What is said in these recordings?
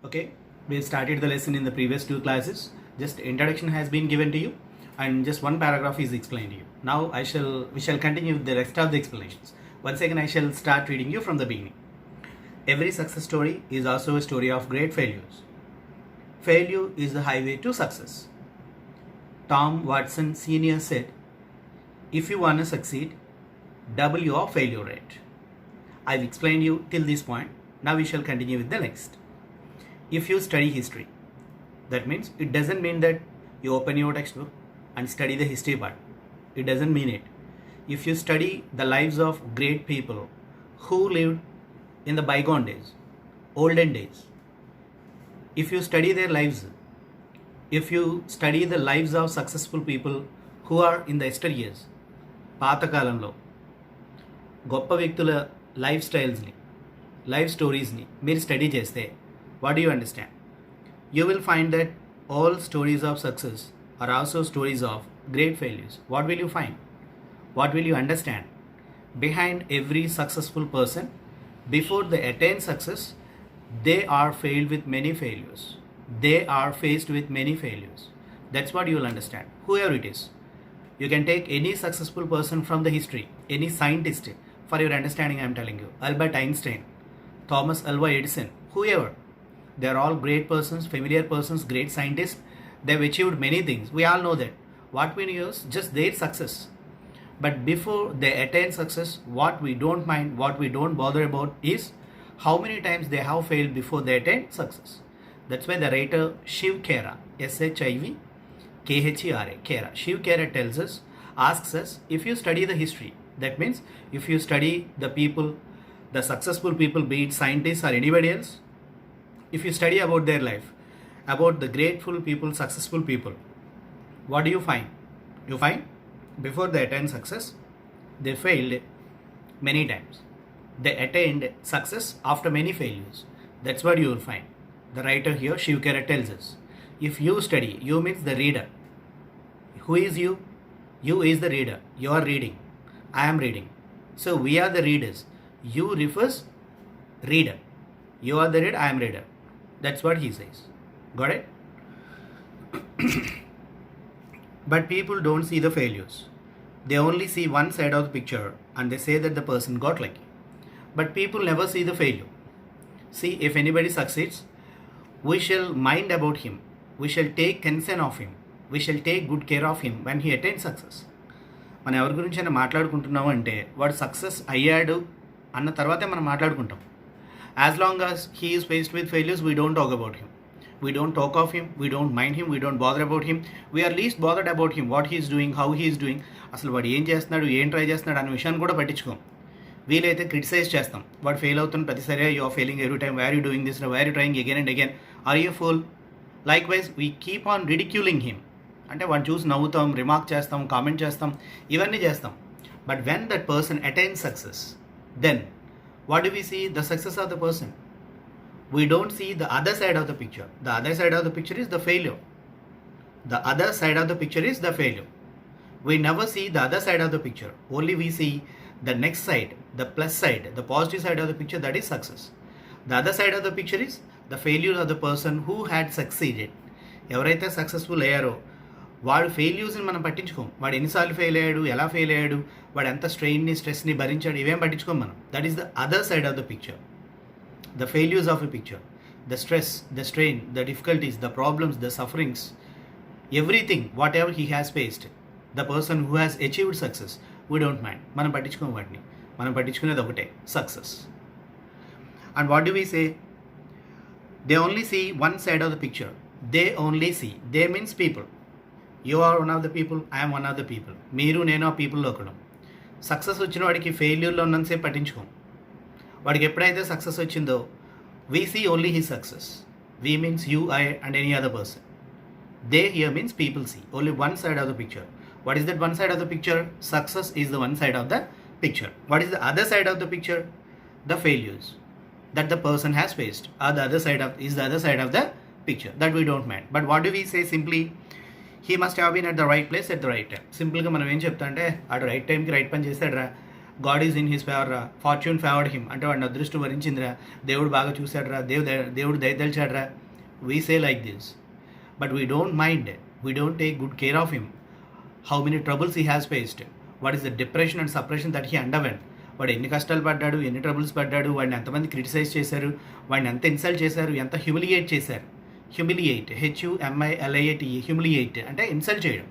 Okay, we started the lesson in the previous two classes. Just introduction has been given to you and just one paragraph is explained to you. Now we shall continue with the rest of the explanations. Once again I shall start reading you from the beginning. Every success story is also a story of great failures. Failure is the highway to success. Tom Watson Sr. said, if you want to succeed, double your failure rate. I've explained you till this point. Now we shall continue with the next. If you study history, that means it doesn't mean that you open your textbook and study the history part. It doesn't mean it. If you study the lives of great people who lived in the bygone days, olden days, if you study their lives, if you study the lives of successful people who are in the yesteryears, పాతకాలంలో గొప్ప వ్యక్తుల life స్టైల్స్ని life స్టోరీస్ని మీరు study చేస్తే what do you understand? You will find that all stories of success are also stories of great failures. What will you find? What will you understand? Behind every successful person, before they attain success, they are failed with many failures. They are faced with many failures. That's what you will understand. Whoever it is. You can take any successful person from the history, any scientist, for your understanding I am telling you. Albert Einstein, Thomas Alva Edison, whoever. They are all great persons, familiar persons, great scientists. They've achieved many things. We all know that. What we know is just their success. But before they attain success, what we don't mind, what we don't bother about is how many times they have failed before they attain success. That's why the writer Shiv Khera, Shivkhera, Khera, Shiv Khera tells us, asks us, if you study the history, that means if you study the people, the successful people, be it scientists or anybody else, if you study about their life, about the grateful people, successful people, what do you find? You find before they attain success, they failed many times. They attained success after many failures. That's what you will find. The writer here, Shiv Khera, tells us. If you study, you means the reader. Who is you? You is the reader. You are reading. I am reading. So we are the readers. You refers reader. You are the reader, I am reader. That's what he says. Got it? But people don't see the failures. They only see one side of the picture and they say that the person got lucky. But people never see the failure. See, if anybody succeeds, we shall mind about him. We shall take concern of him. We shall take good care of him when he attains success. మనం ఎవరి గురించి అయినా మాట్లాడుకుంటున్నాము అంటే వాడు success అయ్యాడు అన్న తర్వాతే మనం మాట్లాడుకుంటాం. As long as he is faced with failures, we don't talk about him. We don't talk of him, we don't mind him, we don't bother about him. We are least bothered about him, what he is doing, how he is doing. అసలు వాడు ఏం చేస్తున్నాడు, ఏం try చేస్తున్నాడు అనే విషయాన్ని కూడా పట్టించుకోం. వీలైతే క్రిటిసైజ్ చేస్తాం. వాడు ఫెయిల్ అవుతున్న ప్రతిసారి you are failing every time, were you doing this, were you trying again and again, are you fool. Likewise we keep on ridiculing him. అంటే వాడిని చూసి నవ్వుతాం, రిమార్క్ చేస్తాం, కామెంట్ చేస్తాం, ఇవన్నీ చేస్తాం. But when that person attains success, then what do we see? The success of the person. We don't see the other side of the picture. The other side of the picture is the failure. The other side of the picture is the failure. We never see the other side of the picture. Only we see the next side, the plus side, the positive side of the picture, that is success. The other side of the picture is the failure of the person who had succeeded. ఎవరైతే successful అయ్యారో వాడు ఫెయిల్యూర్స్ని మనం పట్టించుకోం. వాడు ఎన్నిసార్లు fail అయ్యాడు, ఎలా fail అయ్యాడు, వాడు ఎంత స్ట్రెయిన్ని స్ట్రెస్ని భరించాడు, ఇవేం పట్టించుకోం మనం. That is the other side of the picture. The failures of a picture, the stress, the strain, the difficulties, the problems, the sufferings, everything whatever he has faced, the person who has achieved success, we don't mind. మనం పట్టించుకోం వాటిని. మనం పట్టించుకునేది ఒకటే, success. And what do we say? They only see one side of the picture. They only see. They means people. You are one of the people, I'm one of the people. మీరు, నేను ఆ పీపుల్లో ఒకడు. Success వచ్చిన వాడికి ఫెయిల్యూర్లో ఉన్నంతసేపు పట్టించుకోం. వాడికి ఎప్పుడైతే సక్సెస్ వచ్చిందో we see only he success. We means you, I and any other person. They here means people see only one side of the picture. What is that one side of the picture? Success is the one side of the picture. What is the other side of the picture? The failures that the person has faced are the other side of the picture that we don't mind. But what do we say simply? He must have been at the right place at the right time. సింపుల్గా మనం ఏం చెప్తా అంటే ఆడు right టైంకి right పని చేస్తాడు రా, god is in his favour రా, ఫార్చ్యూన్ ఫేవర్డ్ హిమ్ అంటే వాడిని అదృష్టం వరించిందిరా, దేవుడు బాగా చూశాడురా, దేవుడు దయతలిచాడురా. We say like this, but we don't mind, we don't take good care of him. How many troubles he has faced, what is the depression and suppression that he underwent. వాడు ఎన్ని కష్టాలు పడ్డాడు, ఎన్ని ట్రబుల్స్ పడ్డాడు, వాడిని ఎంతమంది criticise చేశారు, వాడిని ఎంత ఇన్సల్ట్ చేశారు, ఎంత హ్యూమిలియేట్ చేశారు. హ్యూమిలియేట్, HUMILIATE, హ్యూమిలియేట్ అంటే ఇన్సల్ట్ చేయడం.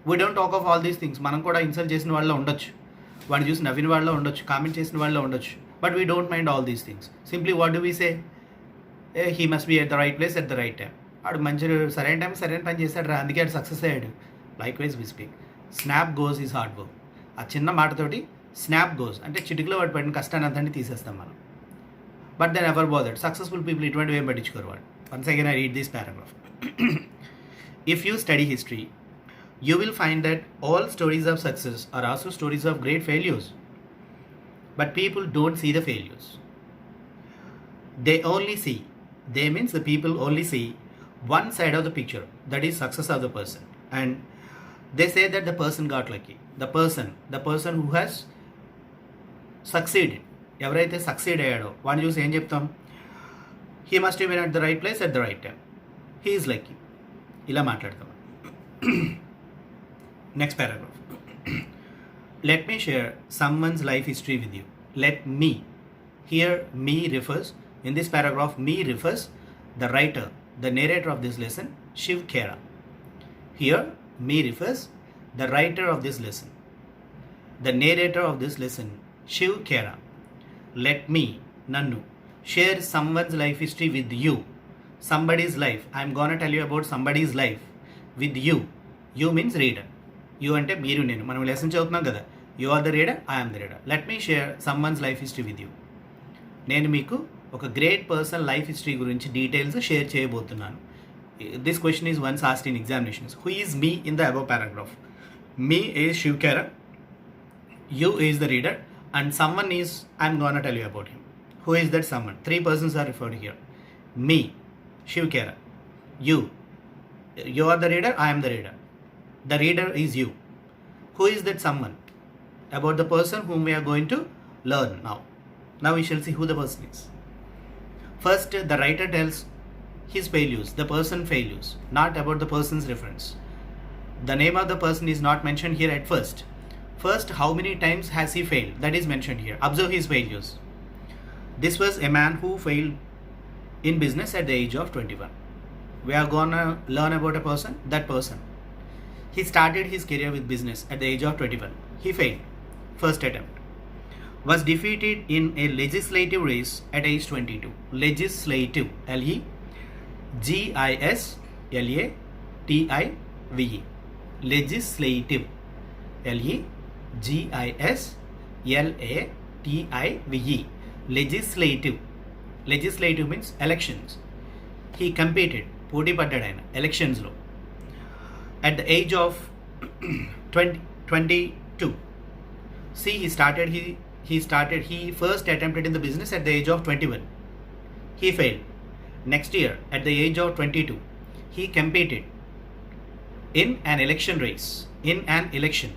We don't talk of all these things. మనం కూడా ఇన్సల్ట్ చేసిన వాళ్ళలో ఉండొచ్చు, వాడిని చూసి నవ్విన వాళ్ళలో ఉండొచ్చు, కామెంట్ చేసిన వాళ్ళలో ఉండొచ్చు, but we don't mind all these things. Simply what do we say, he must be at the right place at the right time. వాడు మంచి సరైన టైం సరైన పని చేశాడు రా, అందుకే వాడు సక్సెస్ అయ్యాడు. Likewise we speak, snap goes is hard work. ఆ చిన్న మాటతోటి స్నాప్ గోస్ అంటే చిటికలో వాడు పడిన కష్టాన్ని అంతని తీసేస్తాం మనం. But then ever bothered. Successful people ఇటువంటి ఏం పట్టించుకోరు వాడు. Once again I read this paragraph. If you study history, you will find that all stories of success are also stories of great failures. But people don't see the failures. They means the people only see one side of the picture, that is success of the person. And they say that the person got lucky. The person who has succeeded, ఎవరైతే succeed అయ్యాడో వాడిని చూసి ఏం చెప్తాం, he must have been at the right place at the right time, he is lucky, ఇలా మాట్లాడతాం. Next paragraph. Let me share someone's life history with you. Let me. Here, me refers, in this paragraph, me refers the writer, the narrator of this lesson, Shiv Khera. Here, me refers the writer of this lesson, the narrator of this lesson, Shiv Khera. Let me, Nannu, share someone's life history with you. Somebody's life. I'm gonna tell you about somebody's life with you. You means reader. You అంటే మీరు నేను, మనం lesson చదువుతున్నాం కదా. You are the reader, I'm the reader. Let me share someone's life history with you. నేను మీకు ఒక great person life history గురించి డీటెయిల్స్ షేర్ చేయబోతున్నాను. This question is once asked in examinations. Who is me in the above paragraph? Me is Shiv Khera, you is the reader, and someone is I'm gonna tell you about him. Who is that someone? 3 persons are referred here. Me, Shiv Khera, you are the reader, I am the reader. The reader is you. Who is that someone? About the person whom we are going to learn now. Now we shall see who the person is. First, the writer tells his failures, the person failures, not about the person's reference. The name of the person is not mentioned here at first. First, how many times has he failed? That is mentioned here. Observe his failures. This was a man who failed in business at the age of 21. We are gonna learn about a person, that person. He started his career with business at the age of 21. He failed. First attempt. Was defeated in a legislative race at age 22. Legislative. Legislative. Legislative. Legislative. Legislative. Legislative means elections. He competed. పోటీ పడ్డాడు ఆయన ఎలక్షన్స్లో at the age of 22. See, he first attempted in the business at the age of 21. He failed. Next year, at the age of 22, he competed in an election race, in an election,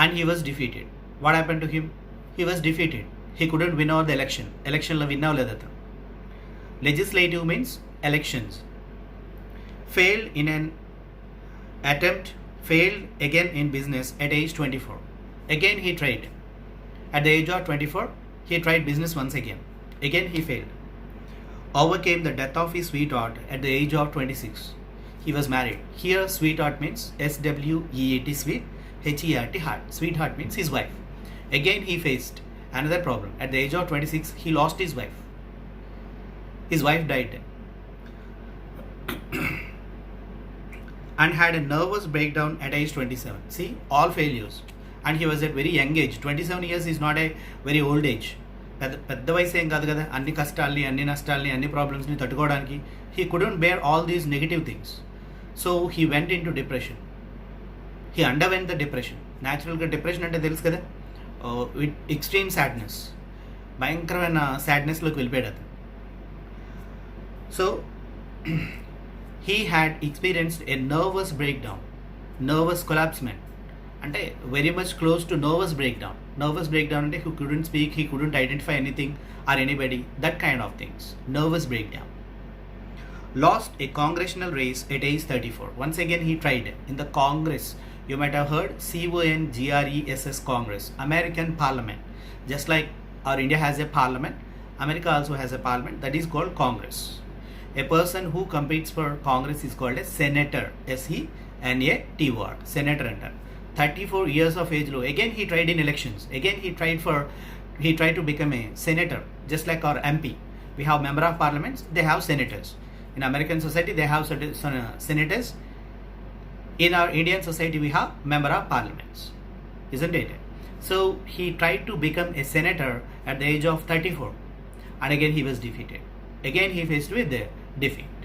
and he was defeated. What happened to him? He was defeated. He couldn't win out the election. Electionలో win అవ్వలేదు. Legislative means elections. Failed in an attempt, failed again in business at age 24. Again he tried. At the age of 24, he tried business once again. Again he failed. Overcame the death of his sweetheart at the age of 26. He was married. Here sweetheart means SWEET, sweet, HEART, heart. Sweetheart means his wife. Again he faced another problem. At the age of 26, he lost his wife. His wife died and had a nervous breakdown at age 27. See, all failures. And he was at very young age. 27 years is not a very old age. పెద్ద వయసు ఏం కాదు కదా. అన్ని కష్టాల్ని, అన్ని నష్టాల్ని, అన్ని ప్రాబ్లమ్స్ని తట్టుకోవడానికి he couldn't bear all these negative things. So he went into depression. He underwent the depression. Naturalగా డిప్రెషన్ అంటే తెలుసు కదా, విత్ ఎక్స్ట్రీమ్ సాడ్నెస్, భయంకరమైన సాడ్నెస్లోకి వెళ్ళిపోయాడు అతను. So he had experienced a nervous breakdown, nervous collapsement అంటే very much close to nervous breakdown అంటే he couldn't speak, he couldn't identify anything or anybody, that kind of things, nervous breakdown. Lost a congressional race at age 34. Once again he tried in the Congress. You might have heard CONGRESS, Congress, American Parliament. Just like our India has a parliament, America also has a parliament, that is called Congress. A person who competes for Congress is called a senator, SENATOR, senator enter. 34 years of age low. Again he tried in elections. Again he tried to become a senator, just like our MP. We have member of parliaments, they have senators. In American society they have senators. In our Indian society we have member of parliaments, isn't it? So he tried to become a senator at the age of 34, and again he was defeated. Again he faced with the defeat.